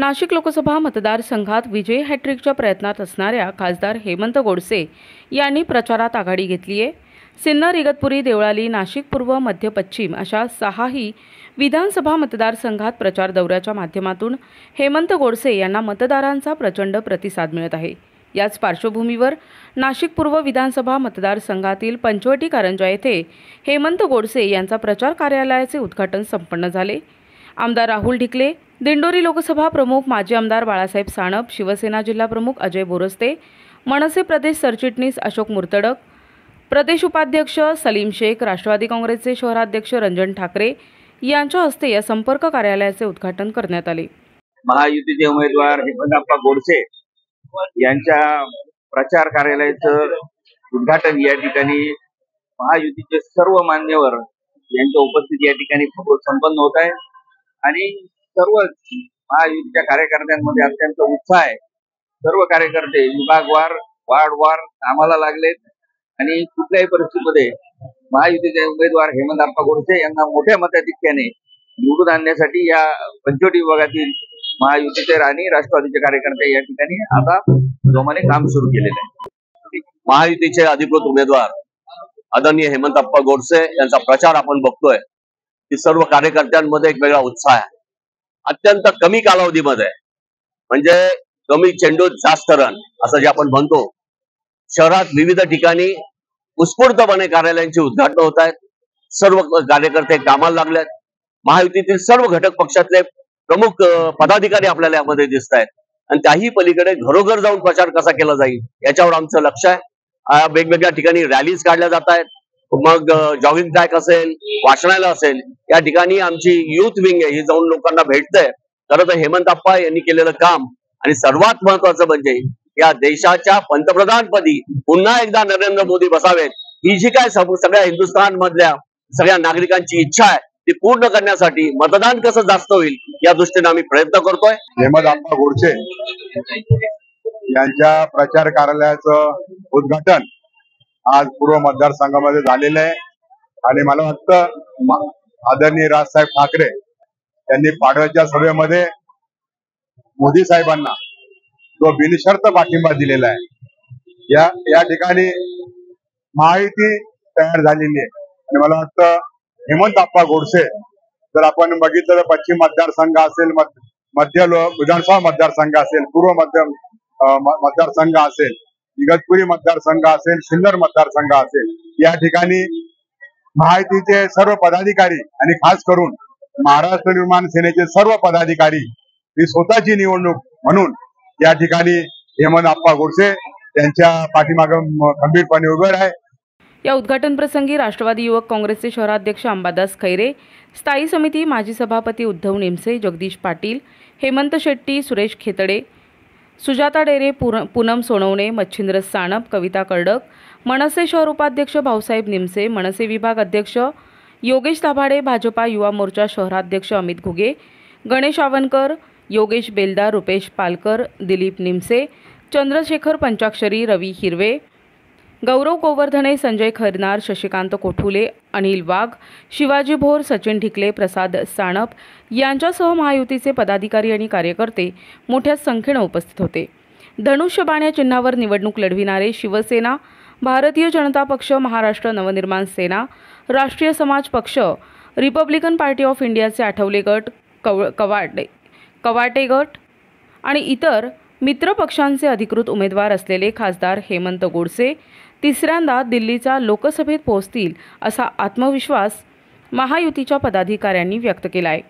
नाशिक लोकसभा मतदारसंघात विजय हॅट्रिकच्या प्रयत्नात असणाऱ्या खासदार हेमंत गोडसे यांनी प्रचारात आघाडी घेतली आहे। सिन्नर, इगतपुरी, देवळाली, नाशिक पूर्व, मध्य, पश्चिम अशा 6ही विधानसभा मतदारसंघात प्रचार दौऱ्याच्या माध्यमातून हेमंत गोडसे यांना मतदारांचा प्रचंड प्रतिसाद मिळत आहे। याच पार्श्वभूमीवर नाशिक पूर्व विधानसभा मतदारसंघातील पंचवटी कारंजा येथे हेमंत गोडसे यांचा प्रचार कार्यालयाचे उद्घाटन संपन्न झाले। आमदार राहुल ढिकले, दिंडोरी लोकसभा प्रमुख माजी आमदार बाळासाहेब सानप, शिवसेना जिल्हा प्रमुख अजय बोरस्ते, मनसे प्रदेश सरचिटणीस अशोक मुर्तडक, प्रदेश उपाध्यक्ष सलीम शेख, राष्ट्रवादी काँग्रेसचे शहराध्यक्ष रंजन ठाकरे यांच्या हस्ते या संपर्क कार्यालयाचे उद्घाटन करण्यात आले। महायुतीचे उमेदवार हेमंत गोडसे यांच्या प्रचार कार्यालयाचं उद्घाटन या ठिकाणी महायुतीचे सर्व मान्यवर यांच्या उपस्थित या ठिकाणी संपन्न होत आहे आणि सर्व महायुतीच्या कार्यकर्त्यांमध्ये अत्यंत उत्साह आहे। सर्व कार्यकर्ते विभागवार, वार्डवार कामाला लागलेत आणि कुठल्याही परिस्थितीमध्ये महायुतीचे उमेदवार हेमंत गोडसे यांना मोठ्या मताधिक्याने निवडून आणण्यासाठी या पंचवटी विभागातील महायुतीचे आणि राष्ट्रवादीचे कार्यकर्ते या ठिकाणी आता जोमाने काम सुरू केलेले आहे। महायुतीचे अधिकृत उमेदवार आदरणीय हेमंत गोडसे यांचा प्रचार आपण बघतोय की सर्व कार्यकर्त्यांमध्ये एक वेगळा उत्साह आहे। अत्यंत कमी कालावधीमध्ये म्हणजे कमी चेंडूत जास्त रन असं जे आपण म्हणतो, शहरात विविध ठिकाणी उत्स्फूर्तपणे कार्यालयांची उद्घाटन होत आहेत। सर्व कार्यकर्ते कामाला लागलेत। महायुतीतील सर्व घटक पक्षातले प्रमुख पदाधिकारी आपल्याला यामध्ये दिसत आहेत आणि त्याही पलीकडे घरोघर जाऊन प्रचार कसा केला जाईल याच्यावर आमचं लक्ष आहे। वेगवेगळ्या ठिकाणी रॅलीज काढल्या जात आहेत, मग जॉगिंग ट्रॅक असेल, वाचनालय असेल, या ठिकाणी आमची युथ विंग आहे ही जाऊन लोकांना भेटते। खरं तर हेमंत यांनी केलेलं काम आणि सर्वात महत्वाचं म्हणजे या देशाच्या पंतप्रधानपदी पुन्हा एकदा नरेंद्र मोदी बसावेत ही जी काय सगळ्या हिंदुस्थान मधल्या सगळ्या नागरिकांची इच्छा आहे ती पूर्ण करण्यासाठी मतदान कसं जास्त होईल या दृष्टीने आम्ही प्रयत्न करतोय। हेमंत गोडसे यांच्या प्रचार कार्यालयाचं उद्घाटन आज पूर्व मतदारसंघामध्ये झालेलं आहे आणि मला वाटतं आदरणीय राजसाहेब ठाकरे यांनी पाडव्याच्या सभेमध्ये मोदी साहेबांना जो बिनशर्त पाठिंबा दिलेला आहे। या ठिकाणी महायुती तयार झालेली आहे आणि मला वाटतं हेमंत गोडसे जर आपण बघितलं तर पश्चिम मतदारसंघ असेल, मध्य विधानसभा मतदारसंघ असेल, पूर्व मध्य मतदारसंघ असेल, इगतपुरी मतदारसंघ असेल, सिन्नर मतदारसंघ असेल, या ठिकाणी महायुतीचे सर्व पदाधिकारी आणि खास करून महाराष्ट्र निर्माण सेनेचे सर्व पदाधिकारी ही स्वतःची निवडणूक म्हणून या ठिकाणी हेमंत गोडसे यांच्या पाठीमागे खंबीरपणे उभे आहे। या उद्घाटन प्रसंगी राष्ट्रवादी युवक काँग्रेसचे शहराध्यक्ष अंबादास खैरे, स्थायी समिती माजी सभापती उद्धव निमसे, जगदीश पाटील, हेमंत शेट्टी, सुरेश खेतडे, सुजाता डेरे, पूनम सोनवणे, मच्छिंद्र सानप, कविता कर्डक, मनसे शहर उपाध्यक्ष भाऊसाहेब निमसे, मनसे विभाग अध्यक्ष योगेश दाभाडे, भाजपा युवा मोर्चा शहराध्यक्ष अमित घुगे, गणेश आवनकर, योगेश बेलदार, रुपेश पालकर, दिलीप निमसे, चंद्रशेखर पंचाक्षरी, रवी हिरवे, गौरव गोवर्धने, संजय खैरनार, शशिकांत कोठुले, अनिल वाघ, शिवाजी भोर, सचिन ढिकले, प्रसाद सानप यांच्यासह महायुतीचे पदाधिकारी आणि कार्यकर्ते मोठ्या संख्येने उपस्थित होते। धनुष्यबाण या चिन्हावर निवडणूक लढविणारे शिवसेना, भारतीय जनता पक्ष, महाराष्ट्र नवनिर्माण सेना, राष्ट्रीय समाज पक्ष, रिपब्लिकन पार्टी ऑफ इंडियाचे आठवले गट, कवाटे गट आणि इतर मित्र पक्षांचे अधिकृत उमेदवार असलेले खासदार हेमंत गोडसे तिसऱ्यांदा दिल्लीच्या लोकसभेत पोहोचतील असा आत्मविश्वास महायुतीच्या पदाधिकाऱ्यांनी व्यक्त केला आहे।